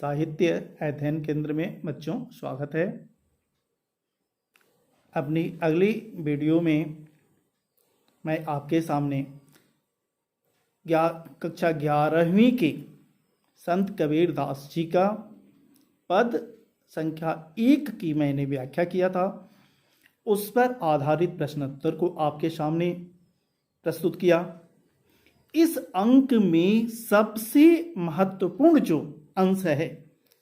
साहित्य अध्ययन केंद्र में बच्चों स्वागत है। अपनी अगली वीडियो में मैं आपके सामने कक्षा 11वीं के संत कबीर दास जी का पद संख्या 1 की मैंने व्याख्या किया था। उस पर आधारित प्रश्नोत्तर को आपके सामने प्रस्तुत किया। इस अंक में सबसे महत्वपूर्ण जो अंश है,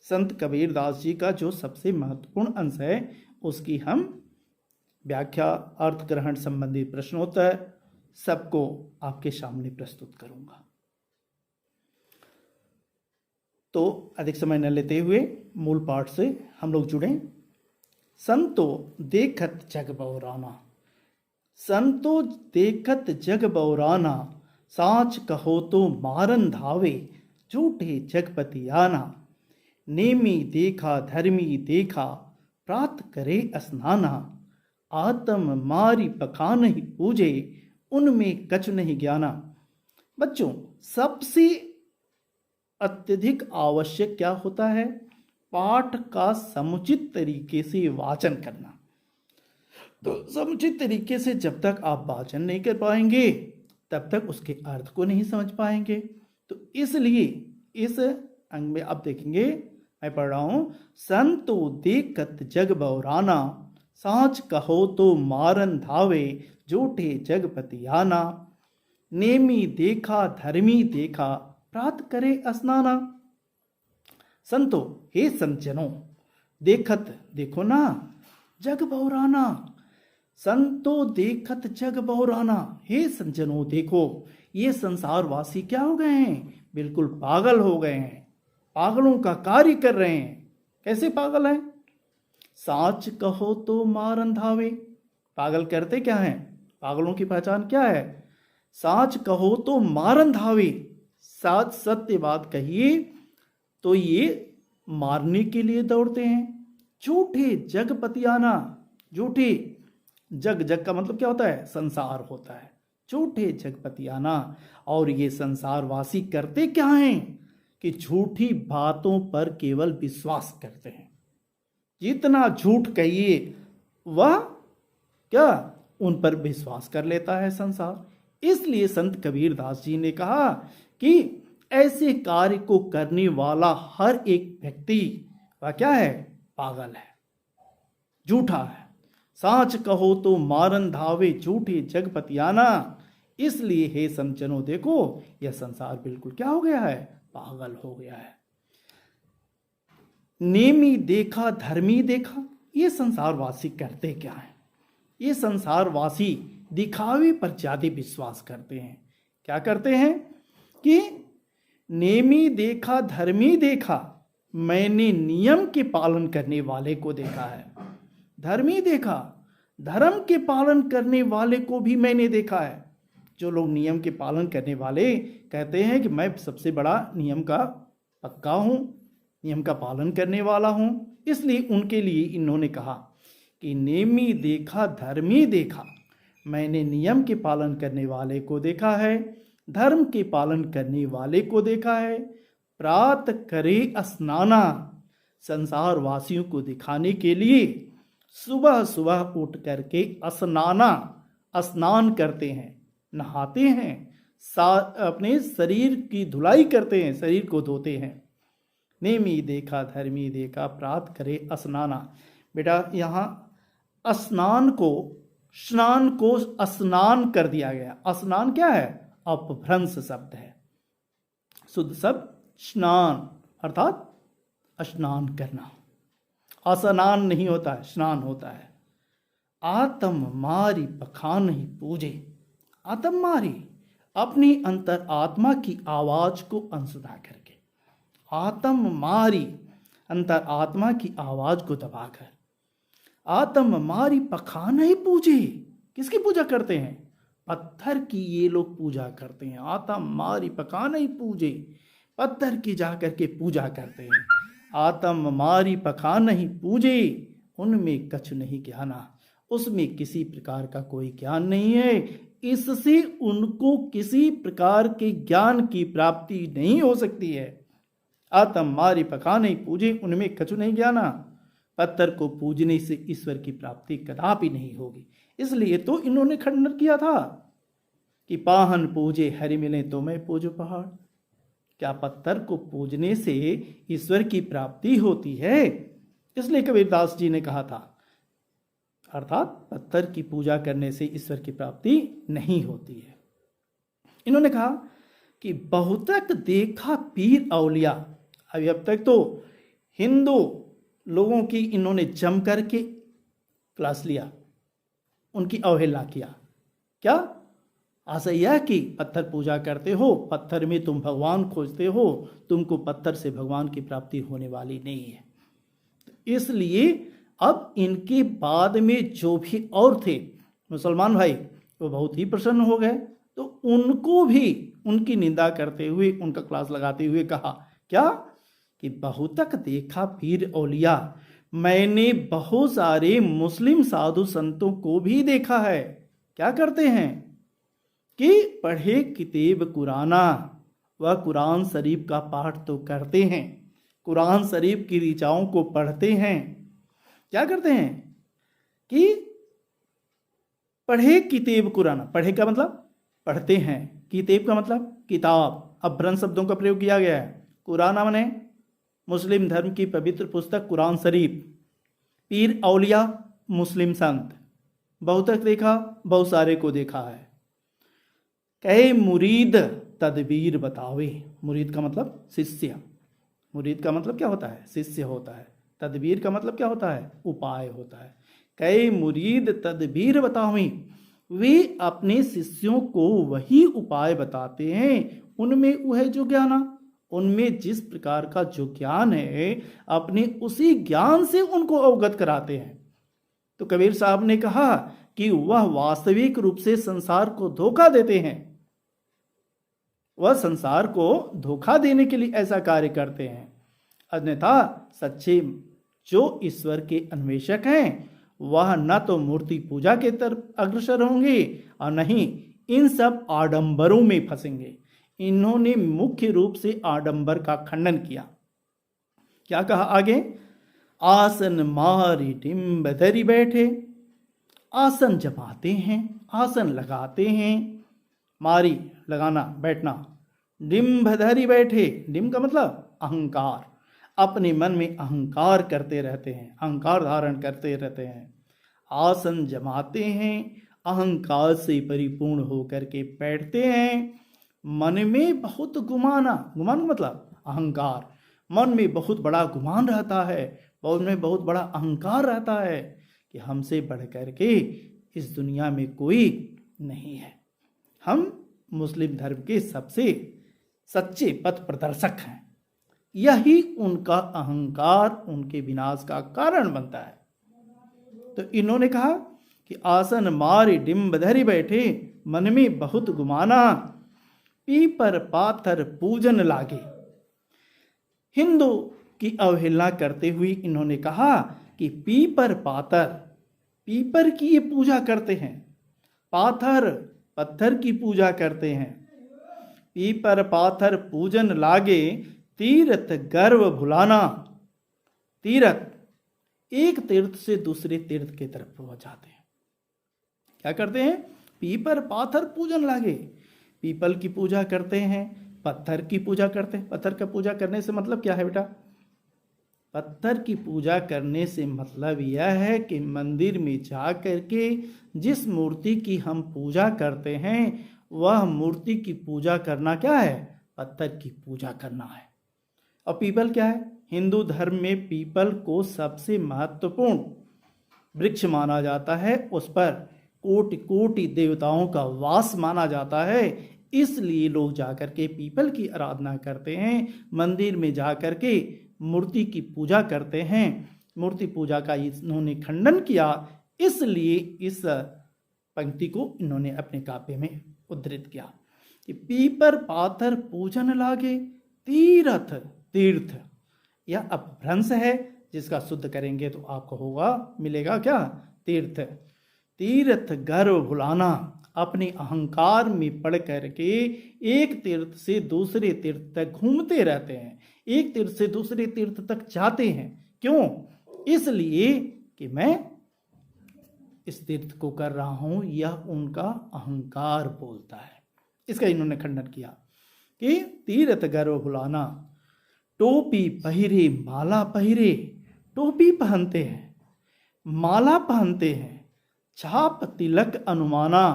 संत कबीर दास जी का जो सबसे महत्वपूर्ण अंश है, उसकी हम व्याख्या, अर्थ ग्रहण संबंधी प्रश्नोत्तर सबको आपके सामने प्रस्तुत करूंगा। तो अधिक समय न लेते हुए मूल पाठ से हम लोग जुड़ें। संतो देखत जग बौराना, संतो देखत जग बौराना, साच कहो तो मारन धावे, झूठे जगपति आना। नेमी देखा धर्मी देखा, प्रात करे स्नाना। आत्म मारी पखा नहीं पूजे, उनमें कछु नहीं ज्ञाना। बच्चों, सबसे अत्यधिक आवश्यक क्या होता है? पाठ का समुचित तरीके से वाचन करना। तो समुचित तरीके से जब तक आप वाचन नहीं कर पाएंगे तब तक उसके अर्थ को नहीं समझ पाएंगे। तो इसलिए इस अंग में आप देखेंगे, मैं पढ़ रहा हूं, संतो देखत जग बौराना, साच कहो तो मारन धावे, झूठे जगपति आना। नेमी देखा धर्मी देखा, प्रात करे स्नाना। संतो, हे संतजनों, देखत देखो ना, जग बौराना। संतो देखत जग बौराना, हे संतजनों देखो, ये संसारवासी क्या हो गए हैं? बिल्कुल पागल हो गए हैं, पागलों का कार्य कर रहे हैं। कैसे पागल हैं? साच कहो तो मारन धावे। पागल करते क्या हैं? पागलों की पहचान क्या है? साच कहो तो मारन धावे, साच सत्य बात कहिए तो ये मारने के लिए दौड़ते हैं। झूठे जगपति आना, झूठे जग, जग का मतलब क्या होता है? संसार होता है। झूठे जगपति आना, और ये संसारवासी करते क्या हैं कि झूठी बातों पर केवल विश्वास करते हैं। जितना झूठ कहिए वह क्या उन पर विश्वास कर लेता है संसार। इसलिए संत कबीर दास जी ने कहा कि ऐसे कार्य को करने वाला हर एक व्यक्ति वह क्या है? पागल है, झूठा है। साच कहो तो मारन धावे, झूठे जगपति आना। इसलिए हे संतजनों देखो, यह संसार बिल्कुल क्या हो गया है? पागल हो गया है। नेमी देखा धर्मी देखा, ये संसारवासी करते क्या है? ये संसारवासी दिखावे पर ज्यादा विश्वास करते हैं। क्या करते हैं कि नेमी देखा धर्मी देखा, मैंने नियम के पालन करने वाले को देखा है। धर्मी देखा, धर्म के पालन करने वाले को भी मैंने देखा है। जो लोग नियम के पालन करने वाले कहते हैं कि मैं सबसे बड़ा नियम का पक्का हूं, नियम का पालन करने वाला हूं, इसलिए उनके लिए इन्होंने कहा कि नेमी देखा धर्मी देखा, मैंने नियम के पालन करने वाले को देखा है, धर्म के पालन करने वाले को देखा है। प्रात करे स्नाना, संसार वासियों को दिखाने के लिए सुबह सुबह उठ करके स्नान करते हैं, नहाते हैं, अपने शरीर की धुलाई करते हैं, शरीर को धोते हैं। नेमी देखा धर्मी देखा, प्रात करे स्नाना। बेटा, यहाँ स्नान को स्नान कर दिया गया। स्नान क्या है? अपभ्रंश शब्द है। शुद्ध शब्द स्नान अर्थात स्नान करना। स्नान नहीं होता है, स्नान होता है। आत्म मारी पखान ही पूजे। आत्म मारी, अपनी अंतर आत्मा की आवाज को अनसुना करके, आत्म मारी, अंतर आत्मा की आवाज को दबाकर, आत्म मारी पखान ही पूजे। किसकी पूजा करते हैं? पत्थर की ये लोग पूजा करते हैं। आत्म मारी पखान ही पूजे, पत्थर की जाकर के पूजा करते हैं। आत्म मारी पखान ही पूजे, उनमें कछु नहीं ज्ञाना, उसमें किसी प्रकार का कोई ज्ञान नहीं है। इससे उनको किसी प्रकार के ज्ञान की प्राप्ति नहीं हो सकती है। आतम मारी पका नहीं पूजे उनमें कछु नहीं ज्ञाना। पत्थर को पूजने से ईश्वर की प्राप्ति कदापि नहीं होगी। इसलिए तो इन्होंने खंडन किया था कि पाहन पूजे हरि मिले तो मैं पूजू पहाड़। क्या पत्थर को पूजने से ईश्वर की प्राप्ति होती है? इसलिए कबीरदास जी ने कहा था, अर्थात पत्थर की पूजा करने से ईश्वर की प्राप्ति नहीं होती है। इन्होंने कहा कि बहुतक देखा पीर औलिया। अभी अब तक तो हिंदू लोगों की इन्होंने जम करके क्लास लिया, उनकी अवहेलना किया। क्या आशा यह कि पत्थर पूजा करते हो, पत्थर में तुम भगवान खोजते हो, तुमको पत्थर से भगवान की प्राप्ति होने वाली नहीं है। इसलिए अब इनके बाद में जो भी और थे मुसलमान भाई, वो बहुत ही प्रसन्न हो गए। तो उनको भी उनकी निंदा करते हुए, उनका क्लास लगाते हुए कहा क्या कि बहुतक देखा पीर औलिया, मैंने बहुत सारे मुस्लिम साधु संतों को भी देखा है। क्या करते हैं कि पढ़े किताब कुराना, वह कुरान शरीफ का पाठ तो करते हैं, कुरान शरीफ की ऋचाओं को पढ़ते हैं। क्या करते हैं कि पढ़े किताब कुराना, पढ़े का मतलब पढ़ते हैं, किताब का मतलब किताब, अब भ्रम शब्दों का प्रयोग किया गया है। कुराना माने मुस्लिम धर्म की पवित्र पुस्तक कुरान शरीफ, पीर औलिया मुस्लिम संत, बहुतक देखा, बहुत सारे को देखा है। कहे मुरीद तदबीर बतावे, मुरीद का मतलब शिष्य, मुरीद का मतलब क्या होता है? शिष्य होता है। तदबीर का मतलब क्या होता है? उपाय होता है। कहे मुरीद तदबीर बतावे, वे अपने शिष्यों को वही उपाय बताते हैं, उनमें वह जो ज्ञान, उनमें जिस प्रकार का जो ज्ञान है, अपने उसी ज्ञान से उनको अवगत कराते हैं। तो कबीर साहब ने कहा कि वह वास्तविक रूप से संसार को धोखा देते हैं, वह संसार को धोखा देने के लिए ऐसा कार्य करते हैं। अन्यथा सच्चे जो ईश्वर के अन्वेषक हैं, वह न तो मूर्ति पूजा के तरफ अग्रसर होंगे और नहीं इन सब आडंबरों में फंसेंगे। इन्होंने मुख्य रूप से आडंबर का खंडन किया। क्या कहा आगे? आसन मारी डिम्ब धरी बैठे, आसन जमाते हैं, आसन लगाते हैं, मारी लगाना बैठना, डिम्ब धरी बैठे, डिम्ब का मतलब अहंकार, अपने मन में अहंकार करते रहते हैं, अहंकार धारण करते रहते हैं। आसन जमाते हैं, अहंकार से परिपूर्ण होकर के बैठते हैं। मन में बहुत गुमाना, गुमान मतलब अहंकार, मन में बहुत बड़ा गुमान रहता है, मन में बहुत बड़ा अहंकार रहता है कि हमसे बढ़ कर के इस दुनिया में कोई नहीं है, हम मुस्लिम धर्म के सबसे सच्चे पथ प्रदर्शक हैं। यही उनका अहंकार उनके विनाश का कारण बनता है। तो इन्होंने कहा कि आसन मारे डिम्ब धरी बैठे, मन में बहुत गुमाना, पीपर पाथर पूजन लागे। हिंदू की अवहेलना करते हुए इन्होंने कहा कि पीपर पाथर, पीपर की ये पूजा करते हैं, पाथर पत्थर की पूजा करते हैं। पीपर पाथर पूजन लागे, तीर्थ गर्व भुलाना, तीर्थ एक तीर्थ से दूसरे तीर्थ की तरफ पहुंच जाते हैं। क्या करते हैं? पीपर पाथर पूजन लागे, पीपल की पूजा करते हैं, पत्थर की पूजा करते हैं। पत्थर का पूजा करने से मतलब क्या है बेटा? पत्थर की पूजा करने से मतलब यह है कि मंदिर में जा करके जिस मूर्ति की हम पूजा करते हैं, वह मूर्ति की पूजा करना क्या है? पत्थर की पूजा करना है। और पीपल क्या है? हिंदू धर्म में पीपल को सबसे महत्वपूर्ण वृक्ष माना जाता है, उस पर कोटि कोटि देवताओं का वास माना जाता है। इसलिए लोग जाकर के पीपल की आराधना करते हैं, मंदिर में जाकर के मूर्ति की पूजा करते हैं। मूर्ति पूजा का इन्होंने खंडन किया, इसलिए इस पंक्ति को इन्होंने अपने काव्य में उद्धृत किया कि पीपर पाथर पूजन लागे, तीर्थ तीर्थ, यह अपभ्रंश है, जिसका शुद्ध करेंगे तो आपको होगा, मिलेगा क्या? तीर्थ, तीर्थ गर्व भुलाना, अपने अहंकार में पड़ करके एक तीर्थ से दूसरे तीर्थ तक घूमते रहते हैं, एक तीर्थ से दूसरे तीर्थ तक जाते हैं। क्यों? इसलिए कि मैं इस तीर्थ को कर रहा हूं, यह उनका अहंकार बोलता है। इसका इन्होंने खंडन किया कि तीर्थ गर्व भुलाना, टोपी पहिरे माला पहिरे, टोपी पहनते हैं, माला पहनते हैं, छाप तिलक अनुमाना,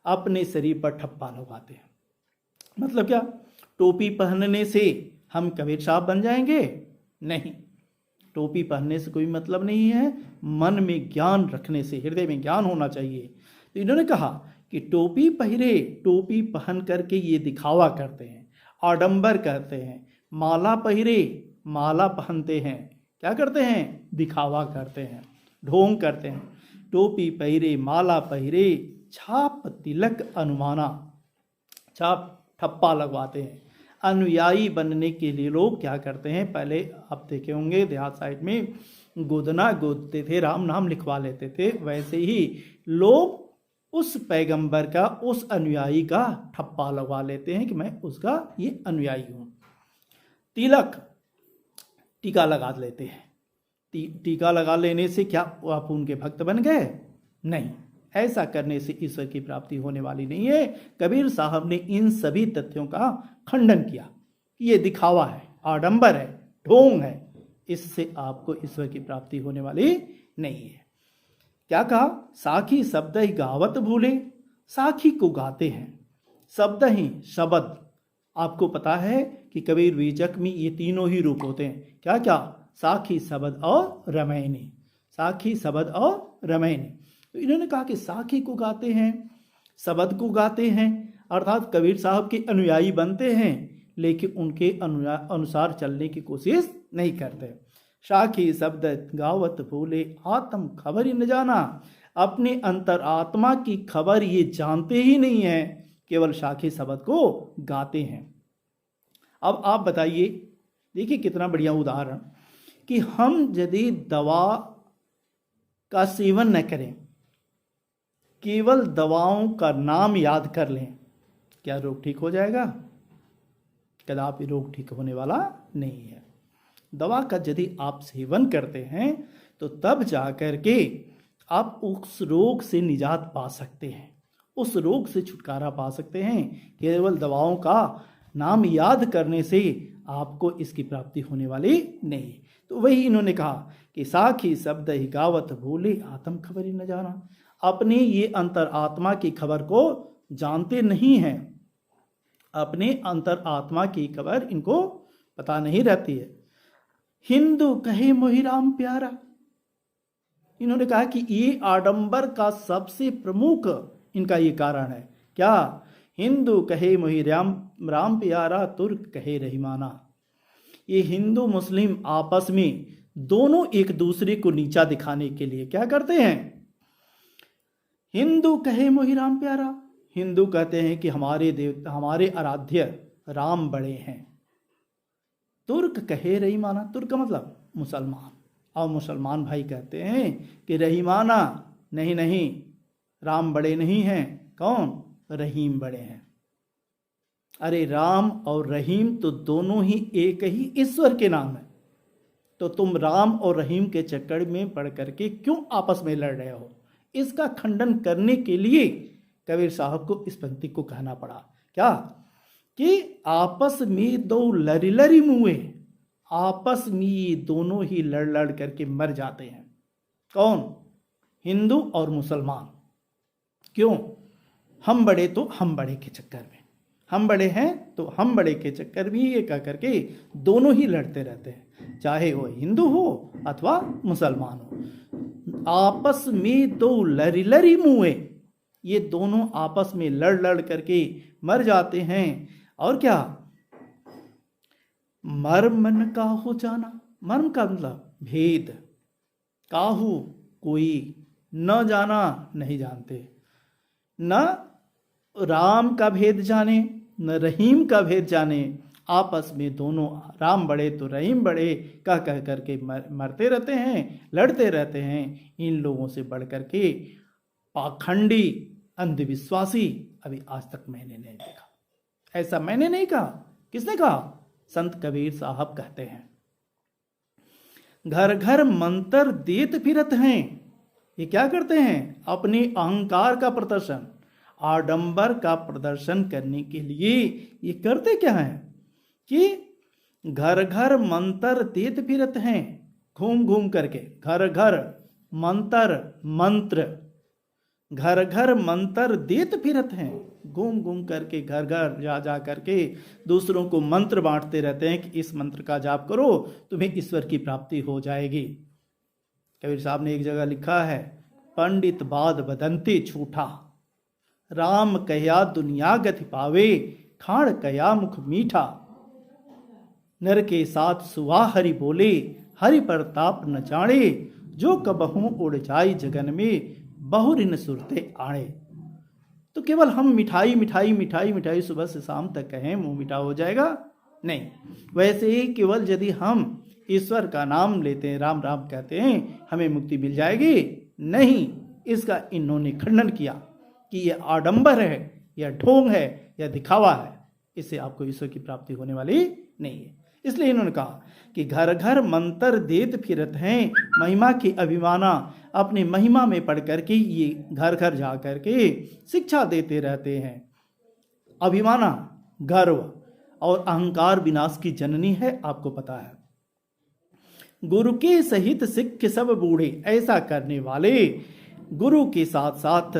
अपने शरीर पर ठप्पा लगाते हैं। मतलब क्या? टोपी पहनने से हम कबीर साहब बन जाएंगे? नहीं, टोपी पहनने से कोई मतलब नहीं है। मन में ज्ञान रखने से, हृदय में ज्ञान होना चाहिए। तो इन्होंने कहा कि टोपी पहिरे, टोपी पहन करके ये दिखावा करते हैं, आडंबर करते हैं। माला पहिरे, माला पहनते हैं, क्या करते हैं? दिखावा करते हैं, ढोंग करते हैं। टोपी पहिरे माला पहिरे, छाप तिलक अनुमाना, छाप ठप्पा लगवाते हैं। अनुयायी बनने के लिए लोग क्या करते हैं? पहले आप देखे होंगे देहात साइड में गोदना गोदते थे, राम नाम लिखवा लेते थे। वैसे ही लोग उस पैगंबर का, उस अनुयायी का ठप्पा लगवा लेते हैं कि मैं उसका ये अनुयायी हूं। तिलक, टीका लगा लेते हैं। टीका लगा लेने से क्या आप उनके भक्त बन गए? नहीं, ऐसा करने से ईश्वर की प्राप्ति होने वाली नहीं है। कबीर साहब ने इन सभी तथ्यों का खंडन किया कि ये दिखावा है, आडंबर है, ढोंग है, इससे आपको ईश्वर की प्राप्ति होने वाली नहीं है। क्या कहा? साखी शब्द ही गावत भूले, साखी को गाते हैं। शब्द ही, शब्द, आपको पता है कि कबीर बीजक में ये तीनों ही रूप होते हैं। क्या क्या? साखी, शब्द और रमैनी, साखी, शब्द और रमैनी। तो इन्होंने कहा कि साखी को गाते हैं, शब्द को गाते हैं, अर्थात कबीर साहब के अनुयायी बनते हैं, लेकिन उनके अनुसार चलने की कोशिश नहीं करते। साखी शब्द गावत भूले, आत्म खबर ही न जाना, अपने अंतर आत्मा की खबर ये जानते ही नहीं है, केवल साखी शब्द को गाते हैं। अब आप बताइए, देखिए कितना बढ़िया उदाहरण कि हम यदि दवा का सेवन न करें, केवल दवाओं का नाम याद कर लें, क्या रोग ठीक हो जाएगा? कदापि रोग ठीक होने वाला नहीं है। दवा का यदि आप सेवन करते हैं तो तब जाकर के आप उस रोग से निजात पा सकते हैं, उस रोग से छुटकारा पा सकते हैं। केवल दवाओं का नाम याद करने से आपको इसकी प्राप्ति होने वाली नहीं। तो वही इन्होंने कहा कि साखी शब्द ही गावत भूले, आत्म खबर ही न जाना, अपने ये अंतर आत्मा की खबर को जानते नहीं हैं, अपने अंतर आत्मा की खबर इनको पता नहीं रहती है। हिंदू कहे मोहि राम प्यारा, इन्होंने कहा कि ये आडंबर का सबसे प्रमुख इनका ये कारण है। क्या? हिंदू कहे मोहि राम प्यारा, तुर्क कहे रहीमाना। ये हिंदू मुस्लिम आपस में दोनों एक दूसरे को नीचा दिखाने के लिए क्या करते हैं? हिंदू कहे मोहि राम प्यारा, हिंदू कहते हैं कि हमारे देवता, हमारे आराध्य राम बड़े हैं। तुर्क कहे रहीमाना, तुर्क का मतलब मुसलमान, और मुसलमान भाई कहते हैं कि रहीमाना, नहीं नहीं, राम बड़े नहीं हैं। कौन? रहीम बड़े हैं। अरे राम और रहीम तो दोनों ही एक ही ईश्वर के नाम है, तो तुम राम और रहीम के चक्कर में पड़ करके क्यों आपस में लड़ रहे हो? इसका खंडन करने के लिए कबीर साहब को इस पंक्ति को कहना पड़ा। क्या? कि आपस में दो लरी मुए, आपस में ये दोनों ही लड़ लड़ करके मर जाते हैं। कौन? हिंदू और मुसलमान। क्यों? हम बड़े तो हम बड़े के चक्कर में, हम बड़े हैं तो हम बड़े के चक्कर में ये कह करके दोनों ही लड़ते रहते हैं, चाहे वो हिंदू हो अथवा मुसलमान हो। आपस में दो लरी मुए, ये दोनों आपस में लड़ लड़ करके मर जाते हैं। और क्या? मर्म न काहू जाना, मर्म का मतलब भेद, काहू कोई, न जाना नहीं जानते, न राम का भेद जाने न रहीम का भेद जाने, आपस में दोनों राम बड़े तो रहीम बड़े कह कह करके मरते रहते हैं, लड़ते रहते हैं। इन लोगों से बढ़ करके पाखंडी अंधविश्वासी अभी आज तक मैंने नहीं देखा। ऐसा मैंने नहीं कहा, किसने कहा? संत कबीर साहब कहते हैं। घर घर मंत्र देत फिरत हैं। ये क्या करते हैं? अपने अहंकार का प्रदर्शन, आडंबर का प्रदर्शन करने के लिए ये करते क्या हैं कि घर घर मंत्र देत फिरत हैं। घूम घूम करके घर घर मंत्र घर घर मंत्र देत फिरत हैं। घूम घूम करके घर घर जा जा करके दूसरों को मंत्र बांटते रहते हैं कि इस मंत्र का जाप करो, तुम्हें ईश्वर की प्राप्ति हो जाएगी। कबीर साहब ने एक जगह लिखा है, पंडित बाद बदंती छूठा, राम कया दुनिया गति पावे, खाड़ कया मुख मीठा, नर के साथ सुहा हरि बोले, हरि प्रताप न जाने, जो कबहू उड़ जाई जगन में, बहुरिन सुरते आणे। तो केवल हम मिठाई मिठाई मिठाई मिठाई सुबह से शाम तक कहें मुंह मीठा हो जाएगा? नहीं। वैसे ही केवल यदि हम ईश्वर का नाम लेते हैं, राम राम कहते हैं, हमें मुक्ति मिल जाएगी? नहीं। इसका इन्होंने खंडन किया कि यह आडंबर है, यह ढोंग है, यह दिखावा है, इससे आपको ईश्वर की प्राप्ति होने वाली नहीं है। इसलिए इन्होंने कहा कि घर घर मंत्र देत फिरत हैं, महिमा की अभिमाना, अपनी महिमा में पढ़ करके ये घर घर जा करके शिक्षा देते रहते हैं। अभिमाना गर्व और अहंकार विनाश की जननी है, आपको पता है। गुरु के सहित सिख सब बूढ़े, ऐसा करने वाले गुरु के साथ साथ,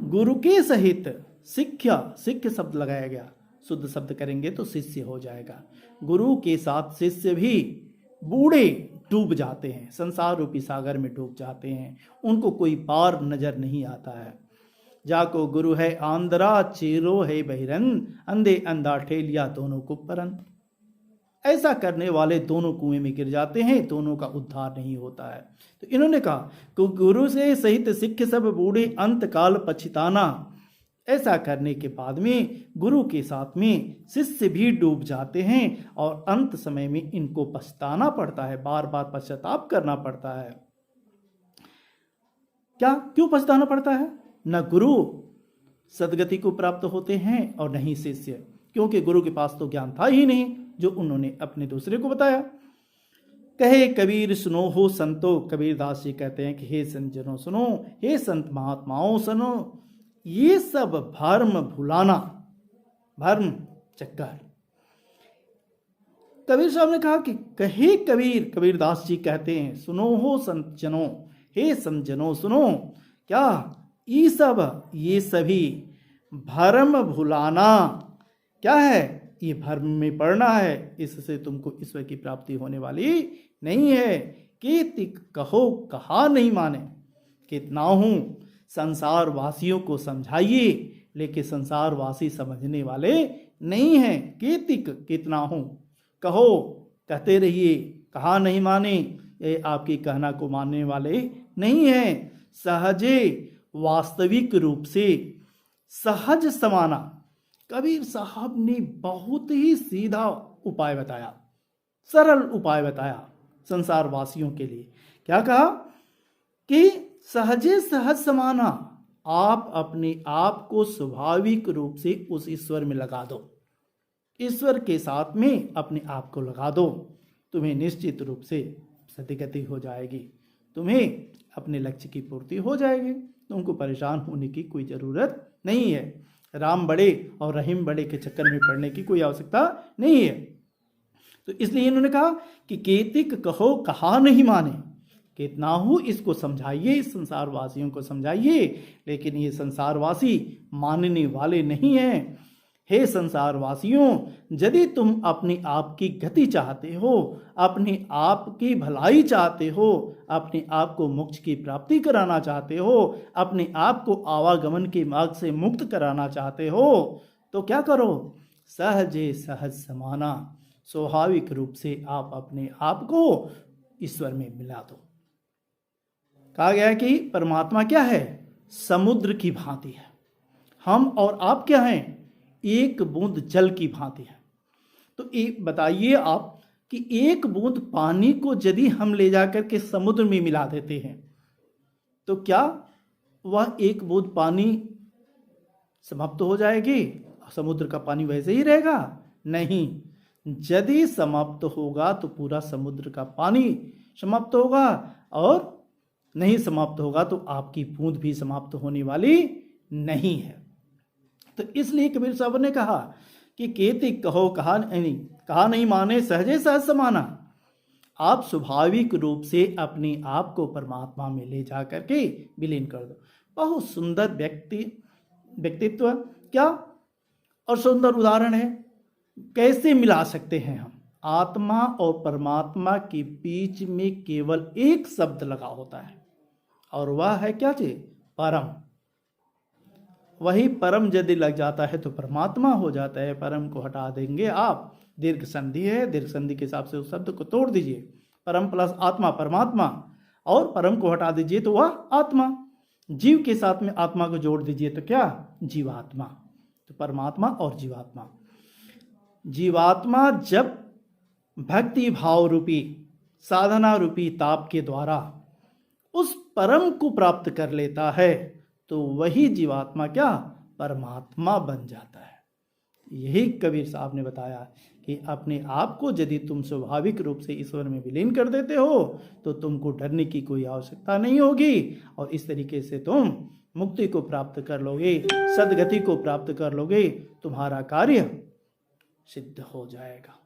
गुरु के सहित सिख शब्द लगाया गया, शुद्ध शब्द करेंगे तो शिष्य हो जाएगा। गुरु के साथ शिष्य भी बूढ़े डूब जाते हैं, संसार रूपी सागर में डूब जाते हैं, उनको कोई पार नजर नहीं आता है। जाको गुरु है आंध्रा, चेरो है बहिरन, अंधे अंधा ठेलिया दोनों को परन। ऐसा करने वाले दोनों कुएं में गिर जाते हैं, दोनों का उद्धार नहीं होता है। तो इन्होंने कहा कि गुरु से सहित सिख सब बूढ़े, अंत काल पछताना। ऐसा करने के बाद में गुरु के साथ में शिष्य भी डूब जाते हैं और अंत समय में इनको पछताना पड़ता है, बार बार पश्चाताप करना पड़ता है। क्या क्यों पछताना पड़ता है? न गुरु सदगति को प्राप्त होते हैं और नहीं शिष्य, क्योंकि गुरु के पास तो ज्ञान था ही नहीं जो उन्होंने अपने दूसरे को बताया। कहे कबीर सुनो हो संतो, कबीरदास जी कहते हैं कि हे संत जनों सुनो, हे संत महात्माओं सुनो, ये सब भर्म भुलाना, भर्म चक्कर। कबीर साहब ने कहा कि कहे कबीर, कबीरदास जी कहते हैं सुनो हो संत जनों, हे संत जनों सुनो, क्या ये सभी भर्म भुलाना क्या है? ये भर्म में पड़ना है, इससे तुमको ईश्वर की प्राप्ति होने वाली नहीं है। केतिक कहो कहा नहीं माने, कितना हूं संसार वासियों को समझाइए, लेकिन संसार वासी समझने वाले नहीं हैं। केतिक कितना हूं, कहो कहते रहिए, कहा नहीं माने, ये आपकी कहना को मानने वाले नहीं हैं। सहजे वास्तविक रूप से सहज समाना, कबीर साहब ने बहुत ही सीधा उपाय बताया, सरल उपाय बताया संसार वासियों के लिए। क्या कहा कि सहजे सहज समाना, आप अपने आप को स्वाभाविक रूप से उस ईश्वर में लगा दो, ईश्वर के साथ में अपने आप को लगा दो, तुम्हें निश्चित रूप से सदगति हो जाएगी, तुम्हें अपने लक्ष्य की पूर्ति हो जाएगी, तुमको परेशान होने की कोई ज़रूरत नहीं है। राम बड़े और रहीम बड़े के चक्कर में पड़ने की कोई आवश्यकता नहीं है। तो इसलिए इन्होंने कहा कि केतिक कहो कहा नहीं माने, कितना हो इसको समझाइए, संसार वासियों को समझाइए, लेकिन ये संसारवासी मानने वाले नहीं हैं। हे संसार वासियों, यदि तुम अपने आप की गति चाहते हो, अपने आप की भलाई चाहते हो, अपने आप को मोक्ष की प्राप्ति कराना चाहते हो, अपने आप को आवागमन के मार्ग से मुक्त कराना चाहते हो, तो क्या करो? सहजे सहज समाना, स्वाभाविक रूप से आप अपने आप को ईश्वर में मिला दो। कहा गया है कि परमात्मा क्या है? समुद्र की भांति है। हम और आप क्या हैं? एक बूंद जल की भांति है। तो बताइए आप कि एक बूंद पानी को यदि हम ले जाकर के समुद्र में मिला देते हैं तो क्या वह एक बूंद पानी समाप्त हो जाएगी, समुद्र का पानी वैसे ही रहेगा? नहीं, यदि समाप्त होगा तो पूरा समुद्र का पानी समाप्त होगा, और नहीं समाप्त होगा तो आपकी बूंद भी समाप्त होने वाली नहीं है। तो इसलिए कबीर साहब ने कहा कि केति कहो कहा नहीं माने सहजे सहज समाना। आप स्वाभाविक रूप से अपने आप को परमात्मा में ले जा करके विलीन कर दो। बहुत सुंदर व्यक्तित्व क्या और सुंदर उदाहरण है। कैसे मिला सकते हैं हम? आत्मा और परमात्मा के बीच में केवल एक शब्द लगा होता है, और वह है क्या चीज? परम। वही परम यदि लग जाता है तो परमात्मा हो जाता है। परम को हटा देंगे आप, दीर्घ संधि है, दीर्घ संधि के हिसाब से उस शब्द को तोड़ दीजिए। परम प्लस आत्मा परमात्मा, और परम को हटा दीजिए तो वह आत्मा। जीव के साथ में आत्मा को जोड़ दीजिए तो क्या? जीवात्मा। तो परमात्मा और जीवात्मा। जीवात्मा जब भक्ति भाव रूपी साधना रूपी ताप के द्वारा उस परम को प्राप्त कर लेता है तो वही जीवात्मा क्या? परमात्मा बन जाता है। यही कबीर साहब ने बताया कि अपने आप को यदि तुम स्वाभाविक रूप से ईश्वर में विलीन कर देते हो तो तुमको डरने की कोई आवश्यकता नहीं होगी, और इस तरीके से तुम मुक्ति को प्राप्त कर लोगे, सद्गति को प्राप्त कर लोगे, तुम्हारा कार्य सिद्ध हो जाएगा।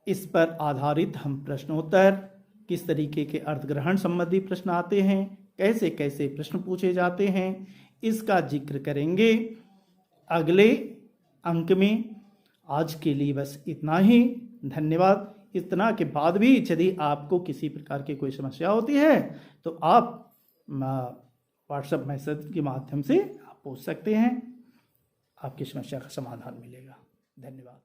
इस पर आधारित हम प्रश्नोत्तर, किस तरीके के अर्थग्रहण संबंधी प्रश्न आते हैं, कैसे कैसे प्रश्न पूछे जाते हैं, इसका जिक्र करेंगे अगले अंक में। आज के लिए बस इतना ही। धन्यवाद। इतना के बाद भी यदि आपको किसी प्रकार की कोई समस्या होती है तो आप व्हाट्सएप मैसेज के माध्यम से आप पूछ सकते हैं, आपकी समस्या का समाधान मिलेगा। धन्यवाद।